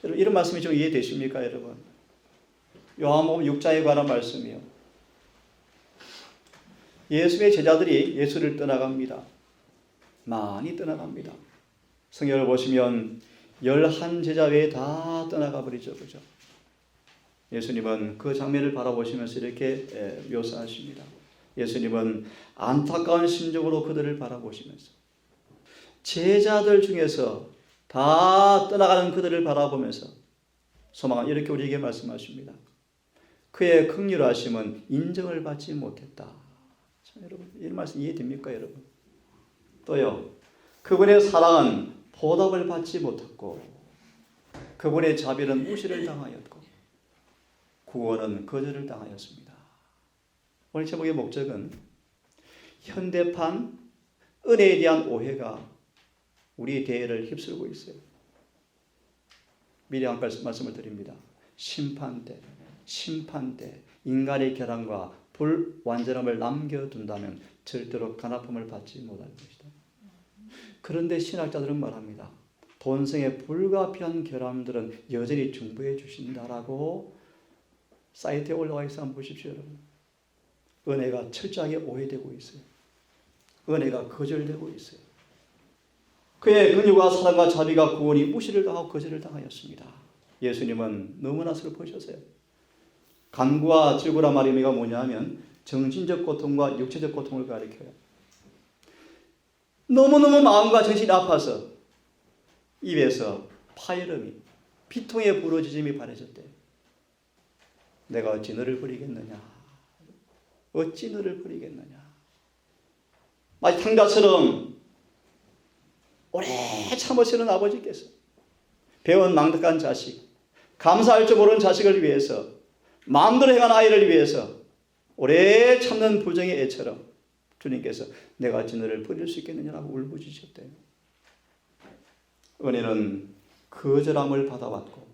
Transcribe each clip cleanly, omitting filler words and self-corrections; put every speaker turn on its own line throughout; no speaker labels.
여러분, 이런 말씀이 좀 이해되십니까, 여러분? 요한복음 6장에 관한 말씀이요. 예수의 제자들이 예수를 떠나갑니다. 많이 떠나갑니다. 성경을 보시면 11제자 외에 다 떠나가 버리죠. 그죠? 예수님은 그 장면을 바라보시면서 이렇게 묘사하십니다. 예수님은 안타까운 심정으로 그들을 바라보시면서 제자들 중에서 다 떠나가는 그들을 바라보면서 소망은 이렇게 우리에게 말씀하십니다. 그의 긍휼하심은 인정을 받지 못했다. 참, 여러분, 이 말씀 이해됩니까, 여러분? 또요, 그분의 사랑은 보답을 받지 못했고, 그분의 자비는 무시를 당하였고, 구원은 거절을 당하였습니다. 오늘 제목의 목적은 현대판 은혜에 대한 오해가 우리 대해를 휩쓸고 있어요. 미리 한 말씀을 드립니다. 심판 때 인간의 결함과 불완전함을 남겨둔다면 절대로 간아픔을 받지 못할 것이다. 그런데 신학자들은 말합니다. 본성의 불가피한 결함들은 여전히 중보해 주신다라고 사이트에 올라와 있어 한번 보십시오, 여러분. 은혜가 철저하게 오해되고 있어요. 은혜가 거절되고 있어요. 그의 긍휼과 사랑과 자비가 구원이 무시를 당하고 거절을 당하였습니다. 예수님은 너무나 슬퍼하셨어요. 간구와 질구란 말의 의미가 뭐냐면 정신적 고통과 육체적 고통을 가리켜요. 너무너무 마음과 정신이 아파서 입에서 파열음이, 피통의 부러지짐이 바래졌대요. 내가 어찌 너를 버리겠느냐. 어찌 너를 버리겠느냐. 마치 탕자처럼 오래 참으시는 아버지께서 배운 망덕한 자식, 감사할 줄 모르는 자식을 위해서, 마음대로 행한 아이를 위해서 오래 참는 부정의 애처럼 주님께서 내가 어찌 너를 버릴 수 있겠느냐라고 울부짖으셨대요. 은혜는 거절함을 받아왔고,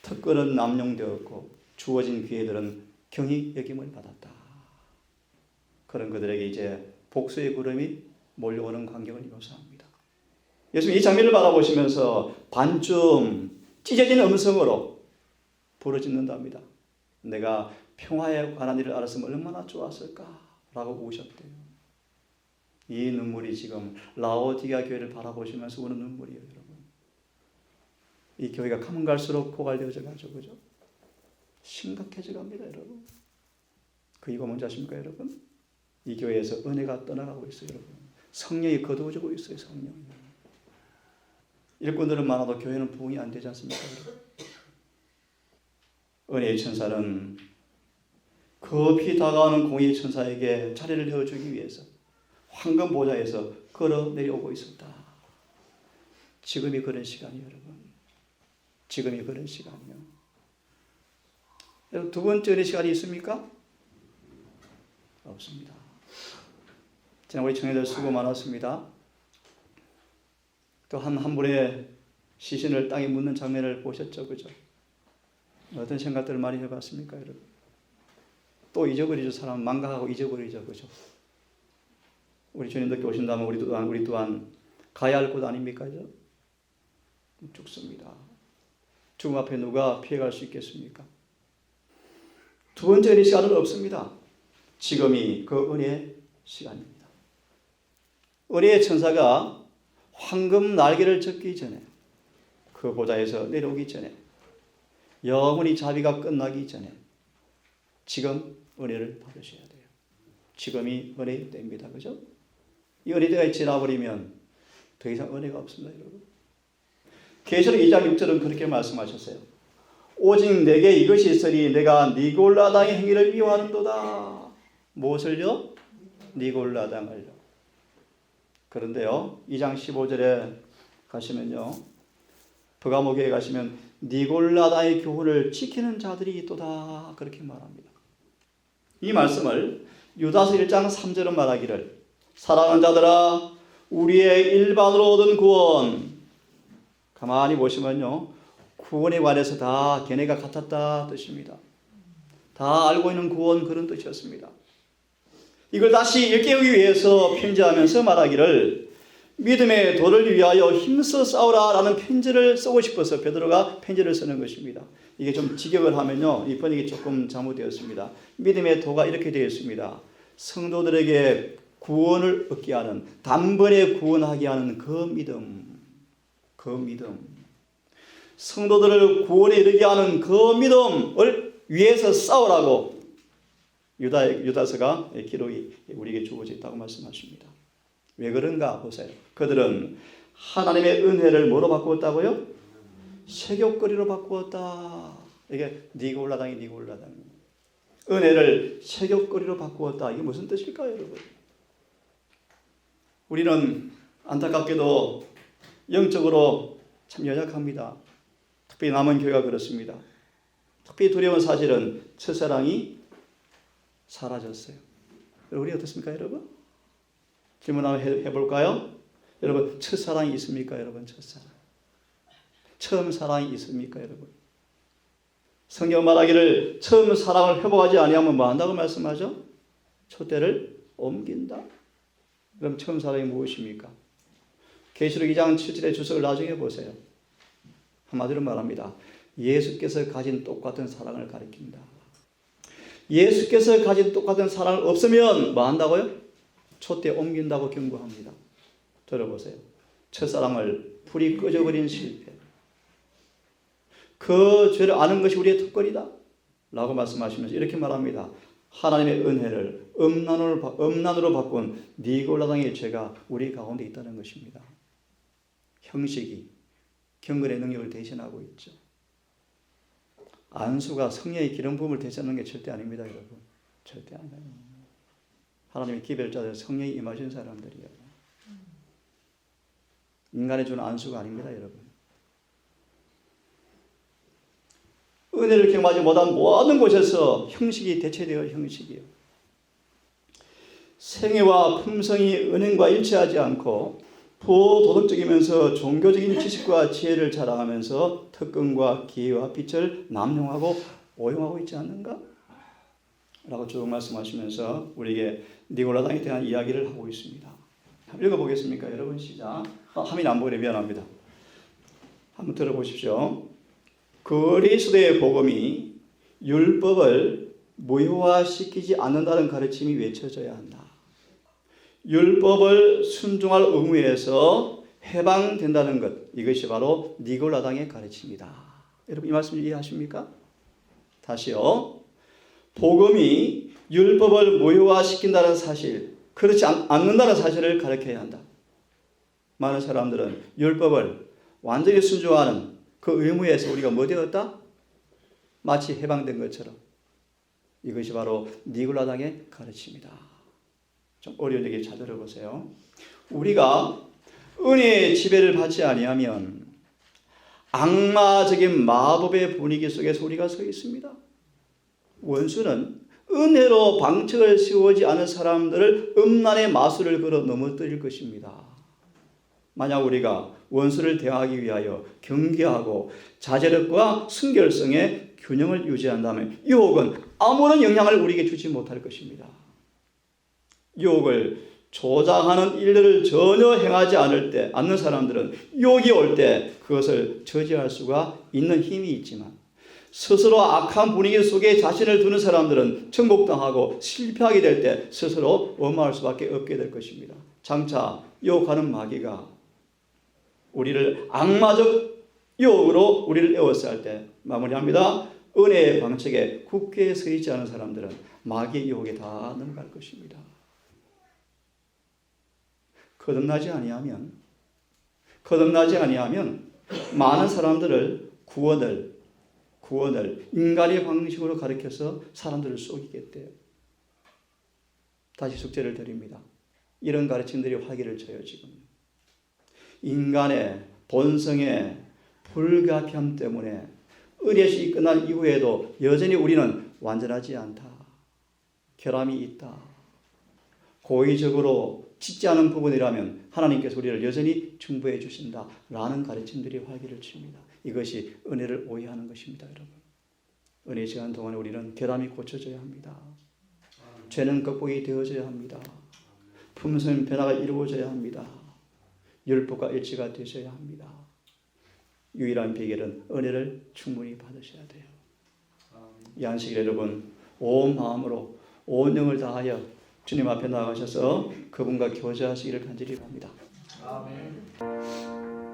특권은 남용되었고, 주어진 기회들은 경히 여김을 받았다. 그런 그들에게 이제 복수의 구름이 몰려오는 광경을 묘사합니다. 예수님 이 장면을 바라보시면서 반쯤 찢어진 음성으로 부르짖는답니다. 내가 평화에 관한 일을 알았으면 얼마나 좋았을까라고 우셨대요. 이 눈물이 지금 라오디게아 교회를 바라보시면서 우는 눈물이에요, 여러분. 이 교회가 가면 갈수록 고갈되어져 가지고, 그죠? 심각해져 갑니다, 여러분. 그 이유가 뭔지 아십니까, 여러분? 이 교회에서 은혜가 떠나가고 있어요, 여러분. 성령이 거두어지고 있어요, 성령이. 일꾼들은 많아도 교회는 부흥이 안 되지 않습니까, 여러분? 은혜의 천사는 급히 다가오는 공의의 천사에게 자리를 내어주기 위해서 황금 보좌에서 걸어 내려오고 있었다. 지금이 그런 시간이에요, 여러분. 지금이 그런 시간이요. 여러분, 두 번째 은혜 시간이 있습니까? 없습니다. 지난 우리 청년들 수고 많았습니다. 또 한 분의 시신을 땅에 묻는 장면을 보셨죠, 그죠? 어떤 생각들을 많이 해봤습니까, 여러분? 또 잊어버리죠. 사람 망각하고 잊어버리죠, 그죠? 우리 주님께 오신다면 우리 또한 가야 할 곳 아닙니까, 그죠? 죽습니다. 죽음 앞에 누가 피해갈 수 있겠습니까? 두 번째 은혜 시간은 없습니다. 지금이 그 은혜의 시간입니다. 은혜의 천사가 황금 날개를 접기 전에, 그 보좌에서 내려오기 전에, 영원히 자비가 끝나기 전에 지금 은혜를 받으셔야 돼요. 지금이 은혜의 때입니다. 그죠? 이 은혜의 때가 지나버리면 더 이상 은혜가 없습니다, 여러분. 계시록 2장 6절은 그렇게 말씀하셨어요. 오직 내게 이것이 있으니 내가 니골라당의 행위를 미워하는도다. 무엇을요? 니골라당을요. 그런데요, 2장 15절에 가시면요, 버가모교에 가시면 니골라다의 교훈을 지키는 자들이 있도다, 그렇게 말합니다. 이 말씀을 유다서 1장 3절은 말하기를 사랑하는 자들아 우리의 일반으로 얻은 구원, 가만히 보시면요, 구원에 관해서 다 걔네가 같았다 뜻입니다. 다 알고 있는 구원, 그런 뜻이었습니다. 이걸 다시 일깨우기 위해서 편지하면서 말하기를 믿음의 도를 위하여 힘써 싸우라라는 편지를 쓰고 싶어서 베드로가 편지를 쓰는 것입니다. 이게 좀 직역을 하면요, 이 번역이 조금 잘못되었습니다. 믿음의 도가 이렇게 되어 있습니다. 성도들에게 구원을 얻게 하는, 단번에 구원하게 하는 그 믿음, 성도들을 구원에 이르게 하는 그 믿음을 위해서 싸우라고 유다서가 기록이 우리에게 주어져 있다고 말씀하십니다. 왜 그런가 보세요. 그들은 하나님의 은혜를 뭐로 바꾸었다고요? 세귑거리로 바꾸었다. 이게 니골라당이. 은혜를 세귑거리로 바꾸었다. 이게 무슨 뜻일까요, 여러분? 우리는 안타깝게도 영적으로 참 연약합니다. 특히 남은 교회가 그렇습니다. 특히 두려운 사실은 첫사랑이 사라졌어요. 우리 어떻습니까, 여러분? 질문 한번 해볼까요? 여러분, 첫사랑이 있습니까, 여러분? 첫사랑. 처음 사랑이 있습니까, 여러분? 성경 말하기를 처음 사랑을 회복하지 아니하면 뭐 한다고 말씀하죠? 촛대를 옮긴다. 그럼 처음 사랑이 무엇입니까? 계시록 2장 7절의 주석을 나중에 보세요. 한마디로 말합니다. 예수께서 가진 똑같은 사랑을 가리킨다. 예수께서 가진 똑같은 사랑을 없으면 뭐 한다고요? 촛대 옮긴다고 경고합니다. 들어보세요. 첫사랑을 불이 꺼져버린 실패. 그 죄를 아는 것이 우리의 특권이다 라고 말씀하시면서 이렇게 말합니다. 하나님의 은혜를 음란으로 바꾼 니골라당의 죄가 우리 가운데 있다는 것입니다. 형식이 경건의 능력을 대신하고 있죠. 안수가 성령의 기름 부음을 대신하는 게 절대 아닙니다, 여러분. 절대 아니에요. 하나님의 기별자들, 성령이 임하신 사람들이에요. 인간의 주는 안수가 아닙니다, 여러분. 은혜를 경험하지 못한 모든 곳에서 형식이 대체되어 형식이에요. 생애와 품성이 은행과 일치하지 않고 부도덕적이면서 종교적인 지식과 지혜를 자랑하면서 특권과 기회와 빛을 남용하고 오용하고 있지 않는가? 라고 쭉 말씀하시면서 우리에게 니골라당에 대한 이야기를 하고 있습니다. 읽어보겠습니까? 여러분 시작. 화면 안 보이네 미안합니다. 한번 들어보십시오. 그리스도의 복음이 율법을 무효화시키지 않는다는 가르침이 외쳐져야 한다. 율법을 순종할 의무에서 해방된다는 것, 이것이 바로 니골라당의 가르침이다. 여러분 이 말씀 이해하십니까? 다시요. 복음이 율법을 무효화시킨다는 사실, 그렇지 않는다는 사실을 가르쳐야 한다. 많은 사람들은 율법을 완전히 순종하는 그 의무에서 우리가 뭐 되었다? 마치 해방된 것처럼. 이것이 바로 니골라당의 가르침이다. 좀 어려운 얘기 잘 들어보세요. 우리가 은혜의 지배를 받지 아니하면 악마적인 마법의 분위기 속에서 우리가 서 있습니다. 원수는 은혜로 방책을 세우지 않은 사람들을 음란의 마술을 걸어 넘어뜨릴 것입니다. 만약 우리가 원수를 대항하기 위하여 경계하고 자제력과 순결성의 균형을 유지한다면 유혹은 아무런 영향을 우리에게 주지 못할 것입니다. 유혹을 조장하는 일들을 전혀 행하지 않는 사람들은 유혹이 올 때 그것을 저지할 수가 있는 힘이 있지만 스스로 악한 분위기 속에 자신을 두는 사람들은 정복당하고 실패하게 될 때 스스로 원망할 수밖에 없게 될 것입니다. 장차 유혹하는 마귀가 우리를 악마적 유혹으로 우리를 에워싸 할 때 마무리합니다. 은혜의 방책에 굳게 서 있지 않은 사람들은 마귀의 유혹에 다 넘어갈 것입니다. 거듭나지 아니하면 많은 사람들을 구원을 인간의 방식으로 가르쳐서 사람들을 속이겠대요. 다시 숙제를 드립니다. 이런 가르침들이 활기를 쳐요, 지금. 인간의 본성의 불가피함 때문에 은혜식이 끝난 이후에도 여전히 우리는 완전하지 않다. 결함이 있다. 고의적으로 짓지 않은 부분이라면 하나님께서 우리를 여전히 충부해 주신다. 라는 가르침들이 활기를 칩니다. 이것이 은혜를 오해하는 것입니다, 여러분. 은혜 시간 동안에 우리는 결함이 고쳐져야 합니다. 죄는 극복이 되어져야 합니다. 품성 변화가 이루어져야 합니다. 율법과 일치가 되셔야 합니다. 유일한 비결은 은혜를 충분히 받으셔야 돼요. 이 안식일 여러분 온 마음으로 온 영을 다하여 주님 앞에 나가셔서 그분과 교제하시기를 간절히 바랍니다.
아멘.